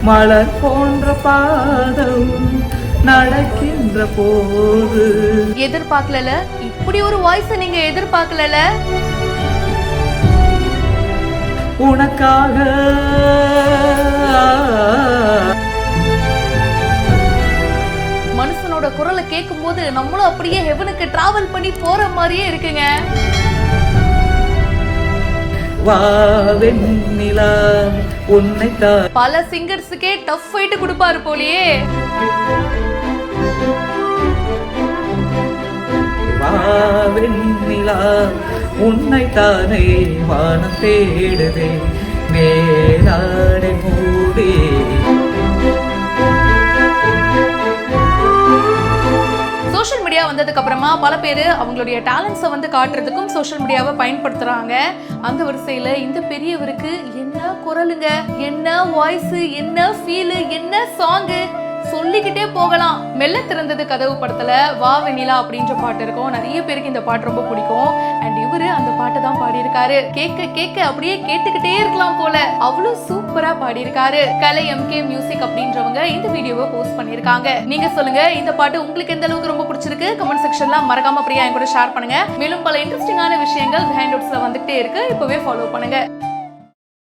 மலர் போன்ற பாதம் நடக்கின்ற போது எதிர்பார்க்கல, இப்படி ஒரு வாய்ஸ் நீங்க எதிர்பார்க்கல. உனக்காக மனுஷனோட குரலை கேட்கும் போது நம்மளும் அப்படியே ஹெவனுக்கு டிராவல் பண்ணி போற மாதிரியே இருக்குங்க. வாவெண்ணிலா உன்னைத்தான் பல சிங்கர்ஸுக்கே டஃப் ஃபைட் கொடுப்பாரு போலியே. வாவெண்ணிலா உன்னைத்தானே வானம் தேடுதே மேலாடை மூடி. சோஷியல் மீடியா வந்ததுக்கு அப்புறமா பல பேர் அவங்களுடைய டேலண்ட்ஸை வந்து காட்டுறதுக்கும் சோஷியல் மீடியாவை பயன்படுத்துறாங்க. அந்த வரிசையில இந்த பெரியவருக்கு என்ன குரலுங்க, என்ன வாய்ஸ், என்ன ஃபீல், என்ன சாங் சொல்லிக்கிட்டே போகலாம். மெல்ல திறந்தது கதவு படத்துல வா வெண்ணிலா அப்படின்ற பாட்டு இருக்கும். நிறைய பேருக்கு இந்த பாட்டு ரொம்ப பிடிக்கும். அண்ட் இவரு அந்த பாட்டை தான் பாடியிருக்காரு. கேட்க கேட்க அப்படியே கேட்டுக்கிட்டே இருக்கலாம் போல, அவ்வளவு சூப்பரா பாடியிருக்காரு. கலை MK மியூசிக் அப்படின்றவங்க இந்த வீடியோவை போஸ்ட் பண்ணிருக்காங்க. நீங்க சொல்லுங்க, இந்த பாட்டு உங்களுக்கு எந்த அளவுக்கு ரொம்ப பிடிச்சிருக்கு? கமெண்ட் செக்ஷன்ல மறக்காம பிரியா என் கூட ஷேர் பண்ணுங்க. மேலும் பல இன்ட்ரெஸ்டிங்கான விஷயங்கள் பிஹைண்ட் நோட்ஸ்ல வந்துட்டே இருக்கு. இப்பவே ஃபாலோ பண்ணுங்க.